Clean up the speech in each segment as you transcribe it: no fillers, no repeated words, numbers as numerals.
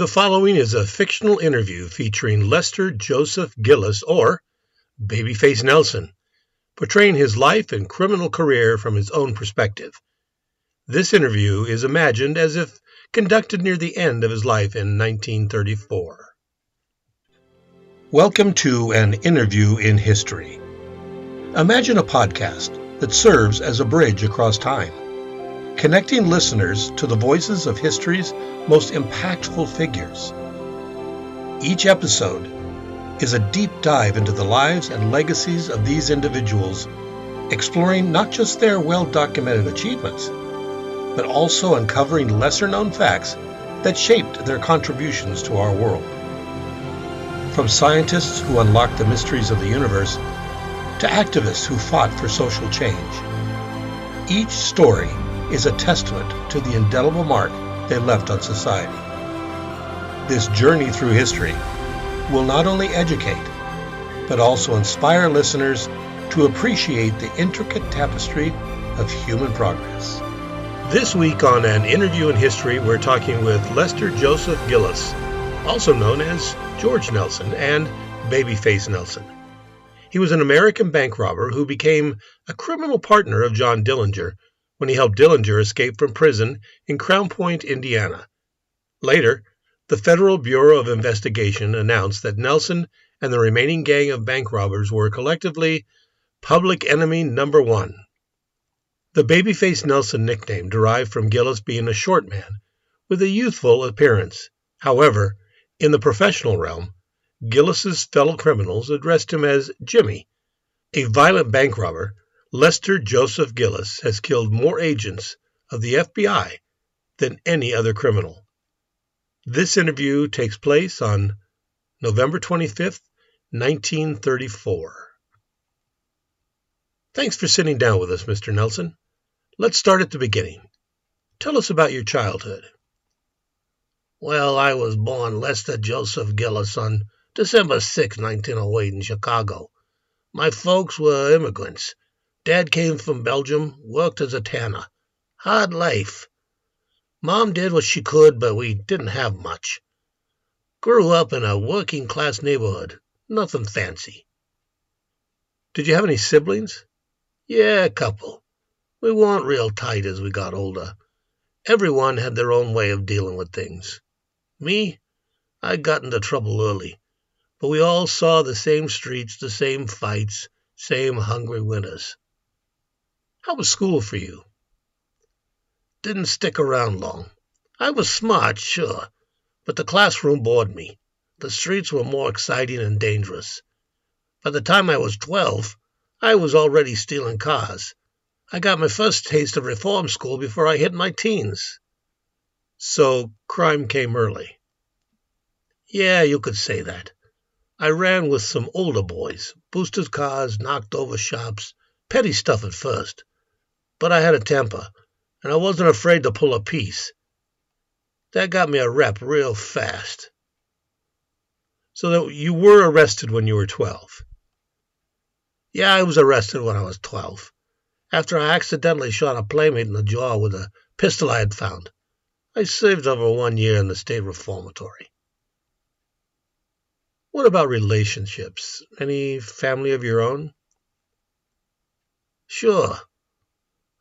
The following is a fictional interview featuring Lester Joseph Gillis, or Babay Face Nelson, portraying his life and criminal career from his own perspective. This interview is imagined as if conducted near the end of his life in 1934. Welcome to An Interview in History. Imagine a podcast that serves as a bridge across time, connecting listeners to the voices of history's most impactful figures. Each episode is a deep dive into the lives and legacies of these individuals, exploring not just their well-documented achievements, but also uncovering lesser-known facts that shaped their contributions to our world. From scientists who unlocked the mysteries of the universe to activists who fought for social change, each story is a testament to the indelible mark they left on society. This journey through history will not only educate, but also inspire listeners to appreciate the intricate tapestry of human progress. This week on An Interview in History, we're talking with Lester Joseph Gillis, also known as George Nelson and Babay Face Nelson. He was an American bank robber who became a criminal partner of John Dillinger when he helped Dillinger escape from prison in Crown Point, Indiana. Later, the Federal Bureau of Investigation announced that Nelson and the remaining gang of bank robbers were collectively public enemy number one. The Babay Face Nelson nickname derived from Gillis being a short man with a youthful appearance. However, in the professional realm, Gillis's fellow criminals addressed him as Jimmy. A violent bank robber, Lester Joseph Gillis has killed more agents of the FBI than any other criminal. This interview takes place on November 25th, 1934. Thanks for sitting down with us, Mr. Nelson. Let's start at the beginning. Tell us about your childhood. Well, I was born Lester Joseph Gillis on December 6, 1908 in Chicago. My folks were immigrants. Dad came from Belgium, worked as a tanner. Hard life. Mom did what she could, but we didn't have much. Grew up in a working-class neighborhood. Nothing fancy. Did you have any siblings? Yeah, a couple. We weren't real tight as we got older. Everyone had their own way of dealing with things. Me, I got into trouble early, but we all saw the same streets, the same fights, same hungry winters. How was school for you? Didn't stick around long. I was smart, sure, but the classroom bored me. The streets were more exciting and dangerous. By the time I was 12, I was already stealing cars. I got my first taste of reform school before I hit my teens. So crime came early? Yeah, you could say that. I ran with some older boys, boosted cars, knocked over shops, petty stuff at first. But I had a temper, and I wasn't afraid to pull a piece. That got me a rep real fast. So that you were arrested when you were 12? Yeah, I was arrested when I was 12, after I accidentally shot a playmate in the jaw with a pistol I had found. I served over 1 year in the state reformatory. What about relationships? Any family of your own? Sure.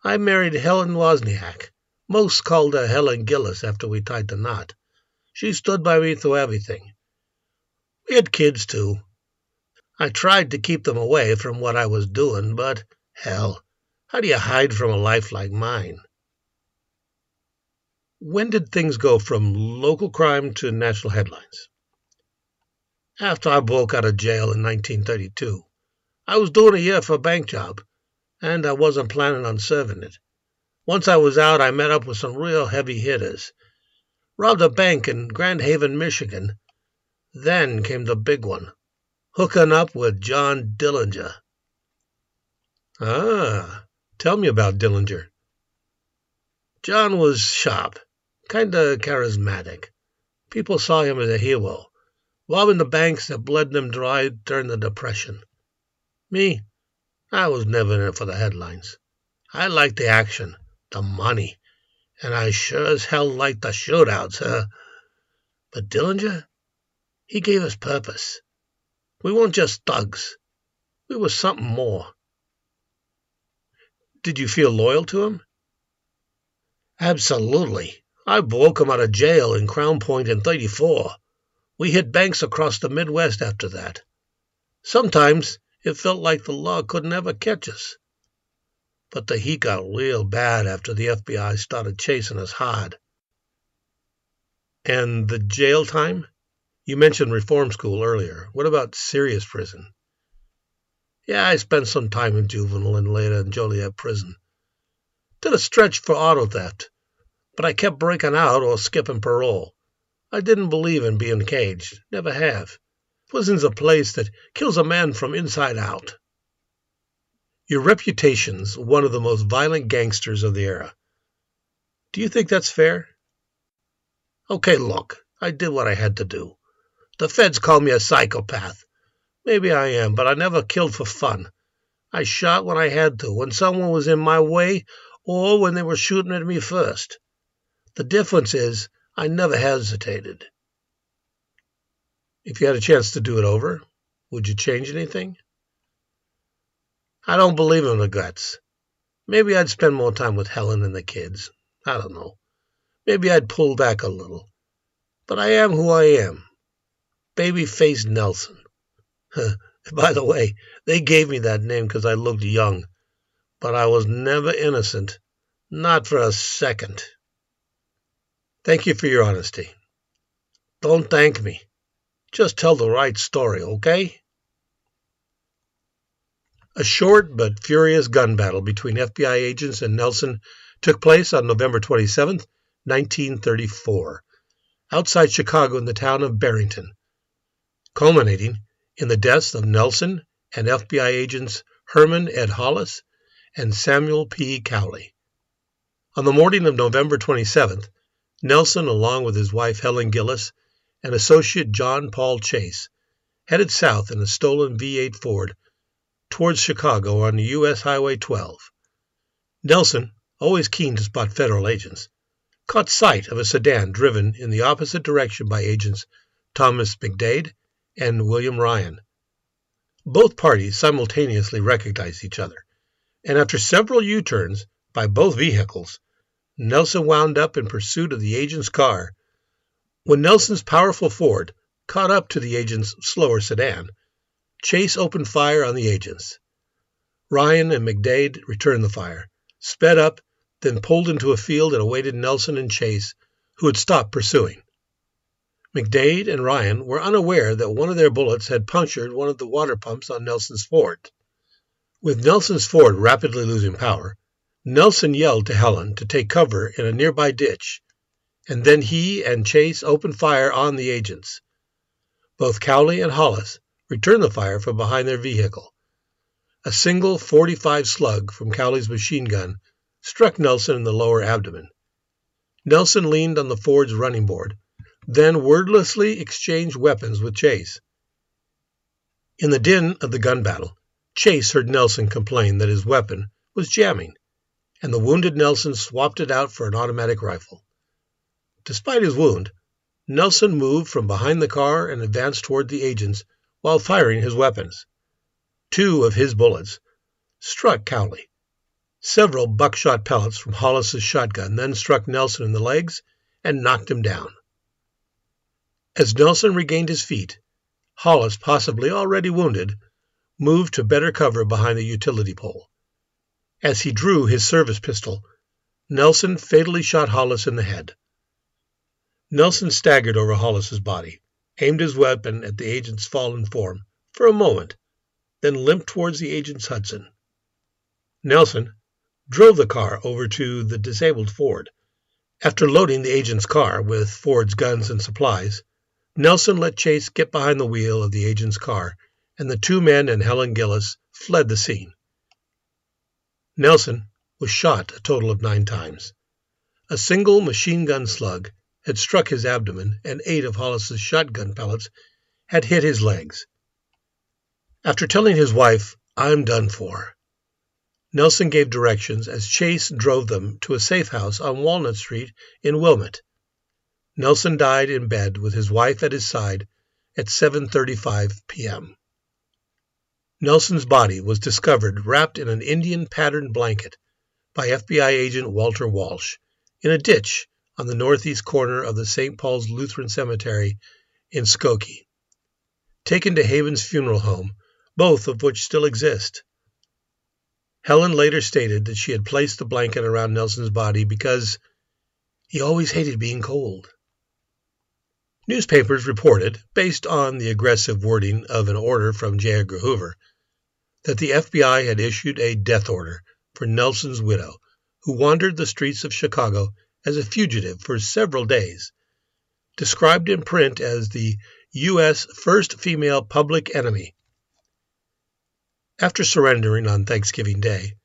I married Helen Wozniak. Most called her Helen Gillis after we tied the knot. She stood by me through everything. We had kids, too. I tried to keep them away from what I was doing, but, hell, how do you hide from a life like mine? When did things go from local crime to national headlines? After I broke out of jail in 1932. I was doing a year for a bank job, and I wasn't planning on serving it. Once I was out, I met up with some real heavy hitters. Robbed a bank in Grand Haven, Michigan. Then came the big one, hooking up with John Dillinger. Ah, tell me about Dillinger. John was sharp, kinda charismatic. People saw him as a hero, robbing the banks that bled them dry during the Depression. Me, I was never in it for the headlines. I liked the action, the money, and I sure as hell liked the shootouts, huh? But Dillinger, he gave us purpose. We weren't just thugs. We were something more. Did you feel loyal to him? Absolutely. I broke him out of jail in Crown Point in '34. We hit banks across the Midwest after that. Sometimes it felt like the law could never catch us. But the heat got real bad after the FBI started chasing us hard. And the jail time? You mentioned reform school earlier. What about serious prison? Yeah, I spent some time in juvenile and later in Joliet prison. Did a stretch for auto theft, but I kept breaking out or skipping parole. I didn't believe in being caged. Never have. Prison's a place that kills a man from inside out. Your reputation's one of the most violent gangsters of the era. Do you think that's fair? Okay, look, I did what I had to do. The feds call me a psychopath. Maybe I am, but I never killed for fun. I shot when I had to, when someone was in my way, or when they were shooting at me first. The difference is I never hesitated. If you had a chance to do it over, would you change anything? I don't believe in regrets. Maybe I'd spend more time with Helen and the kids. I don't know. Maybe I'd pull back a little. But I am who I am. Babay Face Nelson. By the way, they gave me that name because I looked young. But I was never innocent. Not for a second. Thank you for your honesty. Don't thank me. Just tell the right story, okay? A short but furious gun battle between FBI agents and Nelson took place on November 27, 1934, outside Chicago in the town of Barrington, culminating in the deaths of Nelson and FBI agents Herman Ed Hollis and Samuel P. Cowley. On the morning of November 27th, Nelson, along with his wife Helen Gillis and associate John Paul Chase, headed south in a stolen V8 Ford towards Chicago on U.S. Highway 12. Nelson, always keen to spot federal agents, caught sight of a sedan driven in the opposite direction by agents Thomas McDade and William Ryan. Both parties simultaneously recognized each other, and after several U-turns by both vehicles, Nelson wound up in pursuit of the agent's car. When Nelson's powerful Ford caught up to the agent's slower sedan, Chase opened fire on the agents. Ryan and McDade returned the fire, sped up, then pulled into a field and awaited Nelson and Chase, who had stopped pursuing. McDade and Ryan were unaware that one of their bullets had punctured one of the water pumps on Nelson's Ford. With Nelson's Ford rapidly losing power, Nelson yelled to Helen to take cover in a nearby ditch, and then he and Chase opened fire on the agents. Both Cowley and Hollis returned the fire from behind their vehicle. A single .45 slug from Cowley's machine gun struck Nelson in the lower abdomen. Nelson leaned on the Ford's running board, then wordlessly exchanged weapons with Chase. In the din of the gun battle, Chase heard Nelson complain that his weapon was jamming, and the wounded Nelson swapped it out for an automatic rifle. Despite his wound, Nelson moved from behind the car and advanced toward the agents while firing his weapons. 2 of his bullets struck Cowley. Several buckshot pellets from Hollis's shotgun then struck Nelson in the legs and knocked him down. As Nelson regained his feet, Hollis, possibly already wounded, moved to better cover behind the utility pole. As he drew his service pistol, Nelson fatally shot Hollis in the head. Nelson staggered over Hollis's body, aimed his weapon at the agent's fallen form for a moment, then limped towards the agent's Hudson. Nelson drove the car over to the disabled Ford. After loading the agent's car with Ford's guns and supplies, Nelson let Chase get behind the wheel of the agent's car, and the 2 men and Helen Gillis fled the scene. Nelson was shot a total of 9 times. A single machine gun slug had struck his abdomen, and 8 of Hollis's shotgun pellets had hit his legs. After telling his wife, "I'm done for," Nelson gave directions as Chase drove them to a safe house on Walnut Street in Wilmette. Nelson died in bed with his wife at his side at 7:35 p.m. Nelson's body was discovered wrapped in an Indian-patterned blanket by FBI agent Walter Walsh in a ditch on the northeast corner of the St. Paul's Lutheran Cemetery in Skokie, taken to Haven's funeral home, both of which still exist. Helen later stated that she had placed the blanket around Nelson's body because he always hated being cold. Newspapers reported, based on the aggressive wording of an order from J. Edgar Hoover, that the FBI had issued a death order for Nelson's widow, who wandered the streets of Chicago as a fugitive for several days, described in print as the U.S. first female public enemy. After surrendering on Thanksgiving Day,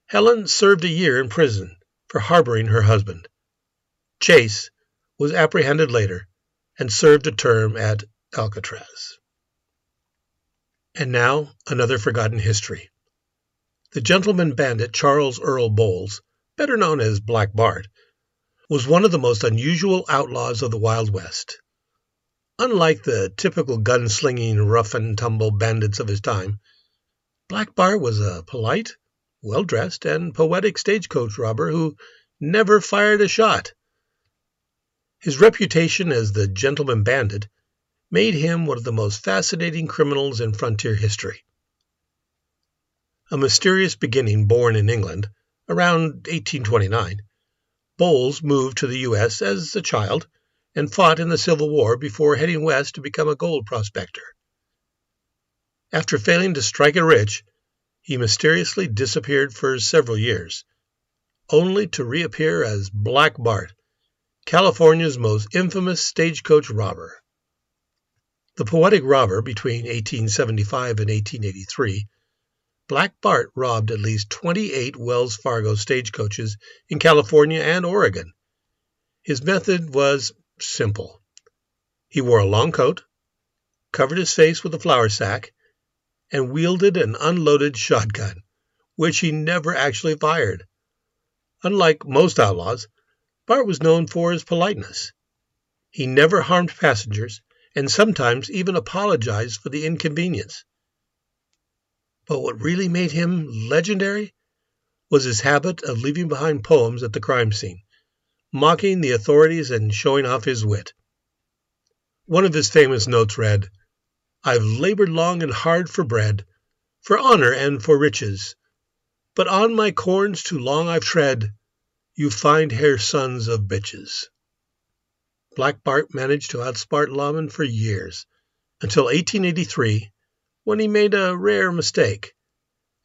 Helen served a year in prison for harboring her husband. Chase was apprehended later and served a term at Alcatraz. And now, another forgotten history. The gentleman bandit Charles Earl Bowles, better known as Black Bart, was one of the most unusual outlaws of the Wild West. Unlike the typical gunslinging, rough-and-tumble bandits of his time, Black Bart was a polite, well-dressed, and poetic stagecoach robber who never fired a shot. His reputation as the gentleman bandit made him one of the most fascinating criminals in frontier history. A mysterious beginning born in England, around 1829, Bowles moved to the U.S. as a child and fought in the Civil War before heading west to become a gold prospector. After failing to strike it rich, he mysteriously disappeared for several years, only to reappear as Black Bart, California's most infamous stagecoach robber. The poetic robber between 1875 and 1883, Black Bart robbed at least 28 Wells Fargo stagecoaches in California and Oregon. His method was simple. He wore a long coat, covered his face with a flour sack, and wielded an unloaded shotgun, which he never actually fired. Unlike most outlaws, Bart was known for his politeness. He never harmed passengers, and sometimes even apologized for the inconvenience. But what really made him legendary was his habit of leaving behind poems at the crime scene, mocking the authorities and showing off his wit. One of his famous notes read, "I've labored long and hard for bread, for honor and for riches, but on my corns too long I've tread, you find hair sons of bitches." Black Bart managed to outsmart lawmen for years, until 1883, when he made a rare mistake.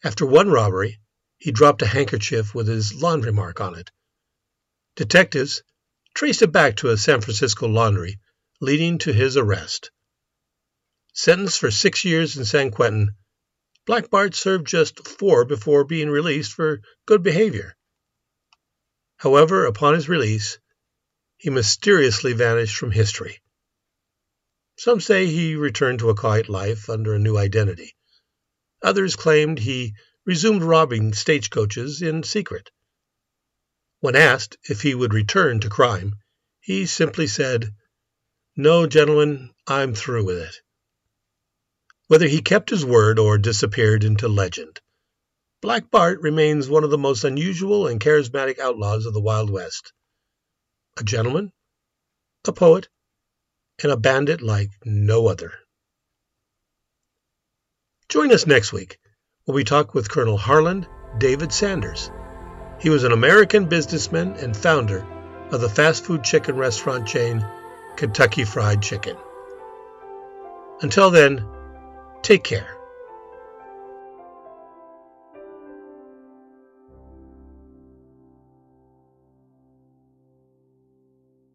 After one robbery, he dropped a handkerchief with his laundry mark on it. Detectives traced it back to a San Francisco laundry, leading to his arrest. Sentenced for 6 years in San Quentin, Black Bart served just 4 before being released for good behavior. However, upon his release, he mysteriously vanished from history. Some say he returned to a quiet life under a new identity. Others claimed he resumed robbing stagecoaches in secret. When asked if he would return to crime, he simply said, "No, gentlemen, I'm through with it." Whether he kept his word or disappeared into legend, Black Bart remains one of the most unusual and charismatic outlaws of the Wild West. A gentleman, a poet, and a bandit like no other. Join us next week when we talk with Colonel Harland David Sanders. He was an American businessman and founder of the fast food chicken restaurant chain Kentucky Fried Chicken. Until then, take care.